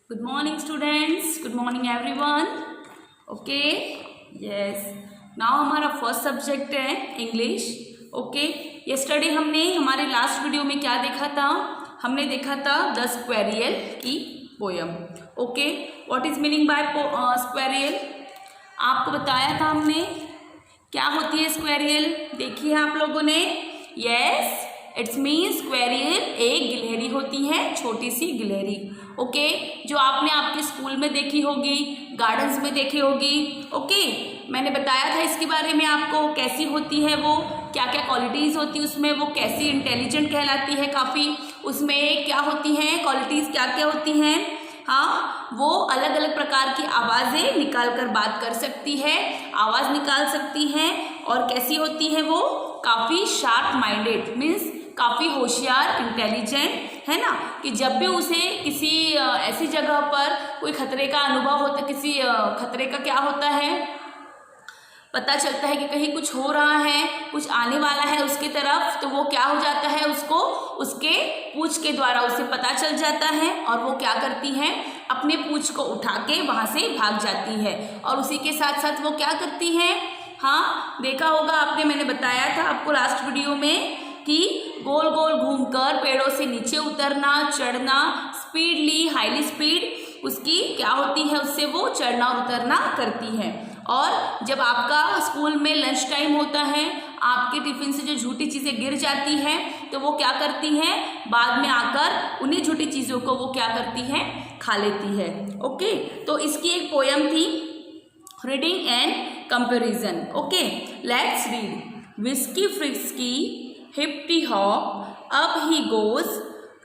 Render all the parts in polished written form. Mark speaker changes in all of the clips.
Speaker 1: Good morning, students. Good morning, everyone. Okay. Yes. Now हमारा first subject है English. Okay. yesterday हमने हमारे last video में क्या देखा था? हमने देखा था द स्क्वेरियल की poem. Okay. What is meaning by squirrel? आपको बताया था हमने क्या होती है स्क्वेरियल. देखिए आप लोगों ने. यस, इट्स मीन स्क्वेरियल एक गिलहरी होती है, छोटी सी गिलहरी. ओके. जो आपने आपके स्कूल में देखी होगी, गार्डन्स में देखी होगी. ओके. मैंने बताया था इसके बारे में आपको, कैसी होती है वो, क्या क्या क्वालिटीज़ होती है उसमें, वो कैसी इंटेलिजेंट कहलाती है काफ़ी. उसमें क्या होती हैं क्वालिटीज़, क्या क्या होती हैं. हाँ, वो अलग अलग प्रकार की आवाज़ें निकाल कर बात कर सकती है, आवाज़ निकाल सकती हैं. और कैसी होती है वो, काफ़ी शार्प माइंडेड, मीन्स काफ़ी होशियार, इंटेलिजेंट, है ना. कि जब भी उसे किसी ऐसी जगह पर कोई खतरे का अनुभव होता, किसी खतरे का क्या होता है, पता चलता है कि कहीं कुछ हो रहा है, कुछ आने वाला है उसके तरफ, तो वो क्या हो जाता है, उसको उसके पूंछ के द्वारा उसे पता चल जाता है. और वो क्या करती है, अपने पूंछ को उठा के वहाँ से भाग जाती है. और उसी के साथ साथ वो क्या करती है, हाँ देखा होगा आपने, मैंने बताया था आपको लास्ट वीडियो में कि गोल गोल घूमकर पेड़ों से नीचे उतरना, चढ़ना, स्पीडली, हाईली स्पीड उसकी क्या होती है, उससे वो चढ़ना और उतरना करती है. और जब आपका स्कूल में लंच टाइम होता है, आपके टिफिन से जो झूठी चीज़ें गिर जाती हैं, तो वो क्या करती हैं, बाद में आकर उन्हीं झूठी चीज़ों को वो क्या करती हैं, खा लेती है. ओके. तो इसकी एक पोयम थी, reading and comparison. Okay. Let's read. Whisky frisky hippity hop up he goes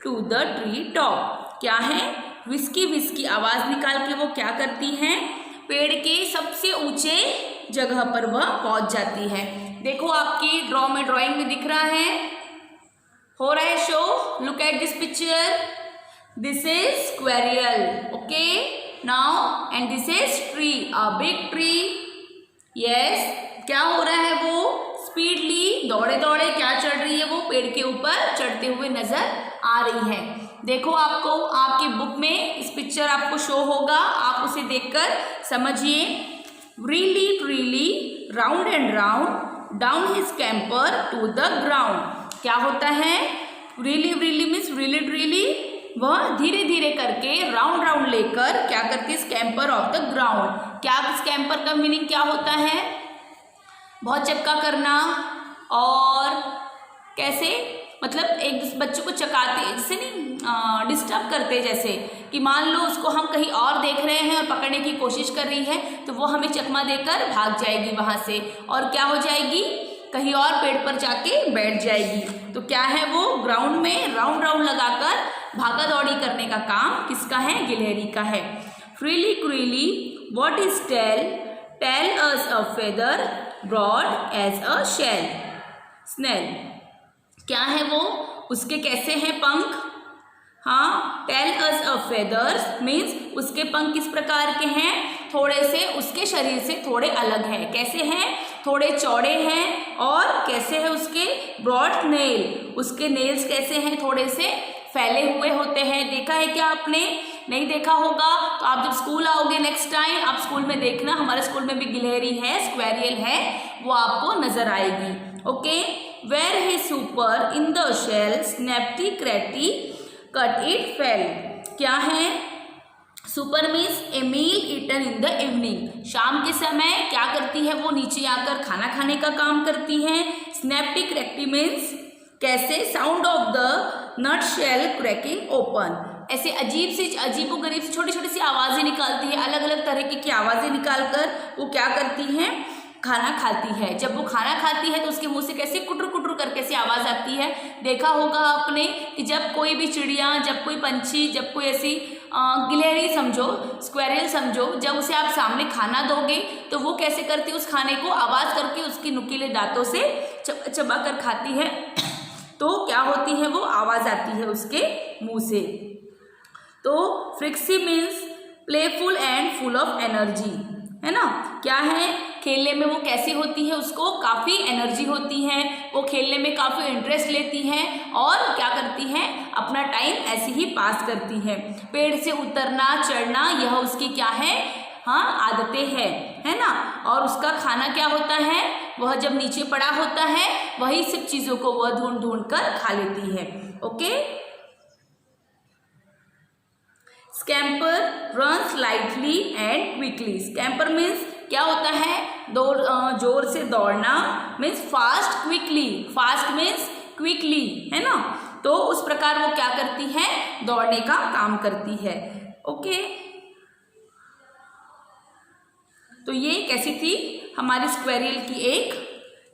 Speaker 1: to the tree top. क्या है, विस्की विस्की आवाज़ निकाल के वो क्या करती हैं, पेड़ के सबसे ऊंचे जगह पर वह पहुंच जाती है. देखो आपकी ड्राइंग में दिख रहा है, हो रहा है show. Look at this picture. This is squirrel. Okay. Now and this is tree, a big tree. Yes. क्या हो रहा है, वो स्पीडली दौड़े दौड़े क्या चढ़ रही है, वो पेड़ के ऊपर चढ़ते हुए नजर आ रही है. देखो आपको आपकी बुक में इस पिक्चर आपको शो होगा, आप उसे देखकर समझिए. Really really round and round down he scamper to the ground. क्या होता है, really really means really वह धीरे धीरे करके राउंड लेकर क्या करती है, स्कैम्पर ऑफ द ग्राउंड. क्या स्कैम्पर का मीनिंग क्या होता है, बहुत चक्का करना. और कैसे, मतलब एक बच्चों को चकाते, जैसे नहीं डिस्टर्ब करते, जैसे कि मान लो उसको हम कहीं और देख रहे हैं और पकड़ने की कोशिश कर रही है, तो वो हमें चकमा देकर भाग जाएगी वहाँ से, और क्या हो जाएगी, कहीं और पेड़ पर जाके बैठ जाएगी. तो क्या है, वो ग्राउंड में राउंड लगाकर भागा दौड़ी करने का काम किसका है, गिलहरी का है. Furly curly what is tail as a feather broad as a shell. Snail. क्या है वो, उसके कैसे हैं पंख. हाँ, tail as a feathers means उसके पंख किस प्रकार के हैं, थोड़े से उसके शरीर से थोड़े अलग हैं. कैसे हैं, थोड़े चौड़े हैं. और कैसे है उसके ब्रॉड नेल, उसके नेल्स कैसे हैं, थोड़े से फैले हुए होते हैं. देखा है क्या आपने, नहीं देखा होगा तो आप जब स्कूल आओगे नेक्स्ट टाइम, आप स्कूल में देखना, हमारे स्कूल में भी गिलहरी है, स्क्वेरियल है, वो आपको नजर आएगी. Okay. Where he supper in the shell snappity crackity cut it fell. क्या है, supper means a meal eaten in the evening. शाम के समय क्या करती है, वो नीचे आकर खाना खाने का काम करती है. स्नैप्टी क्रैक्टी मीन्स कैसे, sound of the nutshell cracking open. ऐसे अजीबोगरीब सी छोटी छोटी सी आवाज़ें निकालती है, अलग अलग तरह की आवाज़ें निकालकर वो क्या करती हैं, खाना खाती है. जब वो खाना खाती है तो उसके मुंह से कैसे कुटर कुटर करके ऐसी आवाज़ आती है. देखा होगा आपने कि जब कोई भी चिड़िया, जब कोई पंछी, जब कोई ऐसी गिलहरी समझो, स्क्वेरियल समझो, जब उसे आप सामने खाना दोगे तो वो कैसे करती है, उस खाने को आवाज़ करके उसके नुकीले दांतों से चबा कर खाती है. तो क्या होती है, वो आवाज़ आती है उसके मुंह से. तो frisky means playful and full of energy, है ना. क्या है, खेलने में वो कैसी होती है, उसको काफ़ी एनर्जी होती है, वो खेलने में काफ़ी इंटरेस्ट लेती हैं और क्या करती हैं, अपना टाइम ऐसे ही पास करती है। पेड़ से उतरना चढ़ना यह उसकी क्या है, हाँ, आदतें हैं, है ना। और उसका खाना क्या होता है, वह जब नीचे पड़ा होता है वही सब चीजों को वह ढूंढ ढूंढ कर खा लेती है। Okay. Scamper runs lightly and quickly. Scamper means क्या होता है, जोर से दौड़ना, means fast quickly, fast means quickly, है ना। तो उस प्रकार वो क्या करती है, दौड़ने का काम करती है। ओके। तो ये कैसी थी, हमारी स्क्वेरियल की एक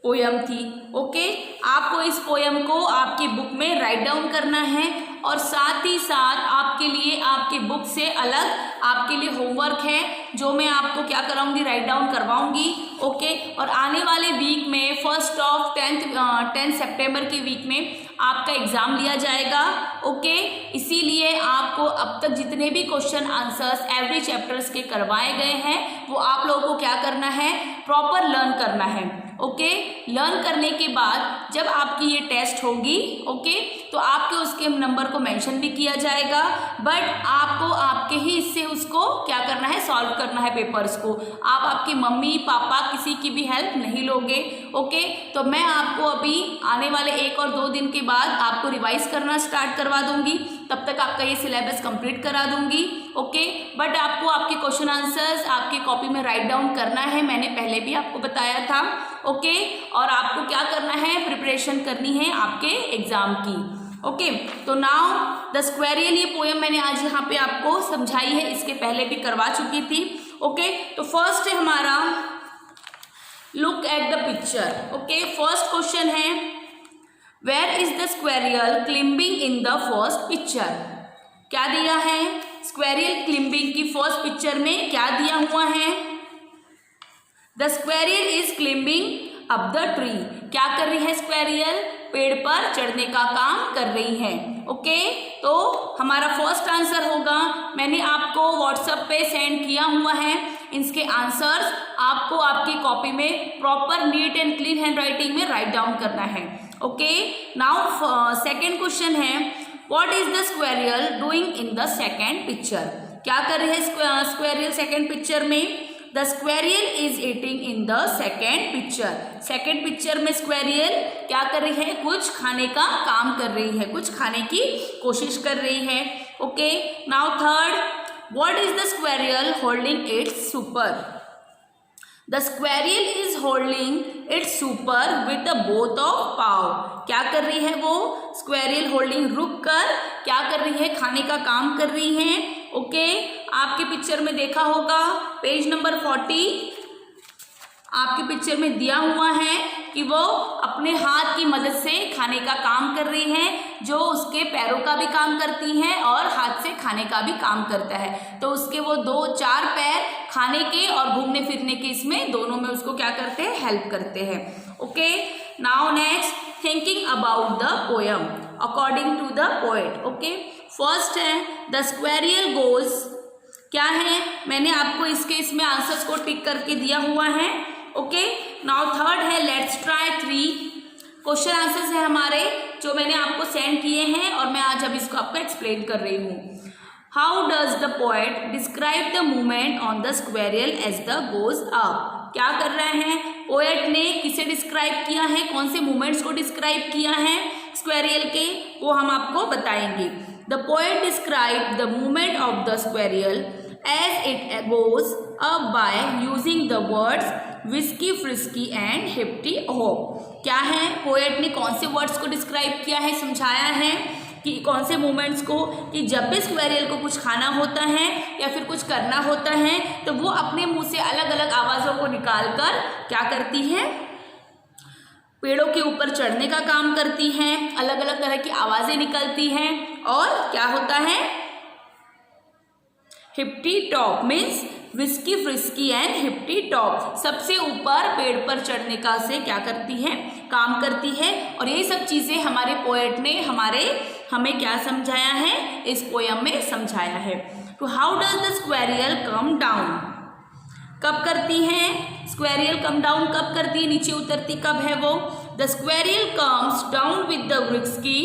Speaker 1: पोयम थी। ओके। आपको इस पोयम को आपकी बुक में राइट डाउन करना है और साथ ही साथ आपके लिए आपके बुक से अलग आपके लिए होमवर्क है जो मैं आपको क्या कराऊंगी, राइट डाउन करवाऊंगी। ओके। और आने वाले वीक में 1 ऑफ 10 सितंबर के वीक में आपका एग्जाम लिया जाएगा। ओके। इसीलिए आपको अब तक जितने भी क्वेश्चन आंसर्स एवरी चैप्टर्स के करवाए गए हैं वो आप लोगों को क्या करना है, प्रॉपर लर्न करना है। ओके। लर्न करने के बाद जब आपकी ये टेस्ट होगी, ओके, तो आपके उसके नंबर को मेंशन भी किया जाएगा, बट आपको आपके ही इससे उसको क्या करना है, सॉल्व करना है पेपर्स को। आप आपकी मम्मी पापा किसी की भी हेल्प नहीं लोगे। ओके। तो मैं आपको अभी आने वाले 1 और 2 दिन के बाद आपको रिवाइज करना स्टार्ट करवा दूंगी, तब तक आपका ये सिलेबस कंप्लीट करा दूंगी। ओके। बट आपको आपके क्वेश्चन आंसर्स आपके कॉपी में राइट डाउन करना है, मैंने पहले भी आपको बताया था। ओके। और आपको क्या करना है, प्रिपरेशन करनी है आपके एग्जाम की। ओके। तो नाउ द स्क्वेरियल, ये पोएम मैंने आज यहाँ पे आपको समझाई है, इसके पहले भी करवा चुकी थी। ओके। तो फर्स्ट है हमारा look at the picture. Okay. First question है, where is the squirrel climbing in the first picture. क्या दिया है, स्क्वेरियल क्लिम्बिंग की फर्स्ट पिक्चर में क्या दिया हुआ है, the squirrel is climbing up the tree. क्या कर रही है स्क्वेरियल, पेड़ पर चढ़ने का काम कर रही है। ओके। तो हमारा फर्स्ट आंसर होगा, मैंने आपको व्हाट्सएप पे सेंड किया हुआ है, इसके आंसर्स आपको आपकी कॉपी में proper neat and clean handwriting में राइट डाउन करना है। ओके। नाउ सेकेंड क्वेश्चन है, what is the squirrel doing in the second picture. क्या कर रही है स्क्वेरियल सेकेंड पिक्चर में, the squirrel is eating in the second picture. Second picture में स्क्वेरियल क्या कर रही है, कुछ खाने का काम कर रही है, कुछ खाने की कोशिश कर रही है। Okay. Now third, what is the squirrel holding its supper. The squirrel is holding its supper with the both of paw. क्या कर रही है वो स्क्वेरियल, होल्डिंग रुक कर क्या कर रही है, खाने का काम कर रही है। ओके। आपके पिक्चर में देखा होगा पेज नंबर 40, आपके पिक्चर में दिया हुआ है कि वो अपने हाथ की मदद से खाने का काम कर रही है, जो उसके पैरों का भी काम करती हैं और हाथ से खाने का भी काम करता है। तो उसके वो 2-4 पैर खाने के और घूमने फिरने के, इसमें दोनों में उसको क्या करते हैं, हेल्प करते हैं। Okay. Now next, thinking about the poem according to the poet. Okay. First है, द स्क्वेरियल गोज, क्या है, मैंने आपको इसमें आंसर्स को टिक करके दिया हुआ है। ओके। नाउ थर्ड है, लेट्स ट्राई 3 क्वेश्चन आंसर्स है हमारे, जो मैंने आपको सेंड किए हैं और मैं आज अब इसको आपको एक्सप्लेन कर रही हूँ। How does the poet describe the movement on the squirrel as the goes up. क्या कर रहे हैं, पोएट ने किसे डिस्क्राइब किया है, कौन से मूवमेंट्स को डिस्क्राइब किया है स्क्वेरियल के, वो हम आपको बताएंगे। The poet describe the movement of the squirrel as it goes up by using the words whiskey, frisky and hippity hop। क्या है, पोएट ने कौन से वर्ड्स को डिस्क्राइब किया है, समझाया है कि कौन से मूवमेंट्स को, कि जब भी स्क्वेरियल को कुछ खाना होता है या फिर कुछ करना होता है तो वो अपने मुंह से अलग अलग आवाज़ों को निकाल कर क्या करती है, पेड़ों के ऊपर चढ़ने का काम करती हैं, अलग अलग तरह की आवाज़ें निकलती हैं। और क्या होता है, hippity top means whisky, frisky and hippity top, सबसे ऊपर पेड़ पर चढ़ने का से क्या करती है, काम करती है। और ये सब चीज़ें हमारे पोएट ने हमें क्या समझाया है, इस पोयम में समझाया है। तो how does the squirrel come down, कब करती हैं स्क्वेरियल, कम डाउन कब करती है, नीचे उतरती कब है वो। The squirrel comes down with the whisky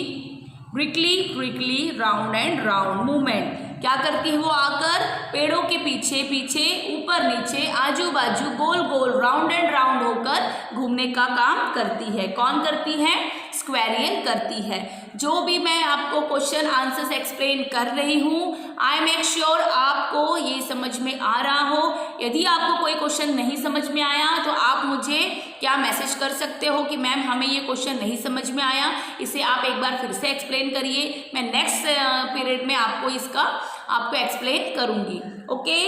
Speaker 1: briskly briskly round and round movement. क्या करती है वो आकर पेड़ों के पीछे पीछे ऊपर नीचे आजू बाजू गोल गोल राउंड एंड राउंड होकर घूमने का काम करती है। कौन करती है? स्क्वेरियल करती है। जो भी मैं आपको क्वेश्चन आंसर्स एक्सप्लेन कर रही हूँ, आई मेक श्योर आपको ये समझ में आ रहा हो। यदि आपको कोई क्वेश्चन नहीं समझ में आया तो आप मुझे क्या मैसेज कर सकते हो कि मैम हमें ये क्वेश्चन नहीं समझ में आया, इसे आप एक बार फिर से एक्सप्लेन करिए। मैं नेक्स्ट पीरियड में आपको एक्सप्लेन करूँगी। ओके,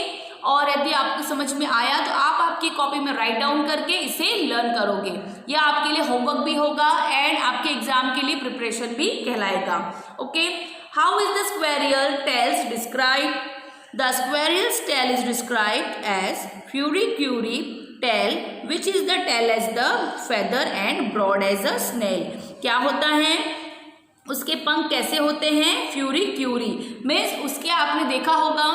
Speaker 1: और यदि आपको समझ में आया तो आप आपकी कॉपी में राइट डाउन करके इसे लर्न करोगे। यह आपके लिए होमवर्क भी होगा एंड आपके एग्जाम के लिए प्रिपरेशन भी कहलाएगा। Okay, how is the squirrel tails describe? The squirrel's tail is described as furry tail which is the tail as the feather and broad as a snail. क्या होता है? उसके पंख कैसे होते हैं? फ्यूरी मीन्स उसके आपने देखा होगा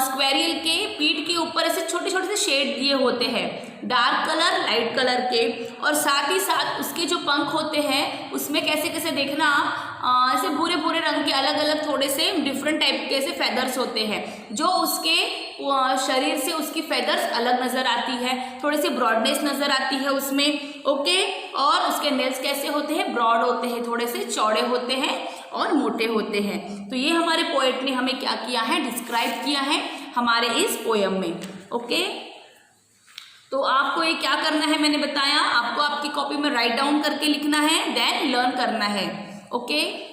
Speaker 1: स्क्वेरियल के पीठ के ऊपर ऐसे छोटे छोटे से शेड दिए होते हैं, डार्क कलर लाइट कलर के, और साथ ही साथ उसके जो पंख होते हैं उसमें कैसे कैसे देखना ऐसे भूरे भूरे रंग के अलग अलग थोड़े से डिफरेंट टाइप के ऐसे फेदर्स होते हैं, जो उसके शरीर से उसकी फेदर्स अलग नज़र आती है, थोड़ी सी ब्रॉडनेस नज़र आती है उसमें। ओके, और उसके नेल्स कैसे होते हैं? ब्रॉड होते हैं, थोड़े से चौड़े होते हैं और मोटे होते हैं। तो ये हमारे पोएट ने हमें क्या किया है? डिस्क्राइब किया है हमारे इस पोयम में। ओके, तो आपको ये क्या करना है मैंने बताया, आपको आपकी कॉपी में राइट डाउन करके लिखना है, देन लर्न करना है। ओके।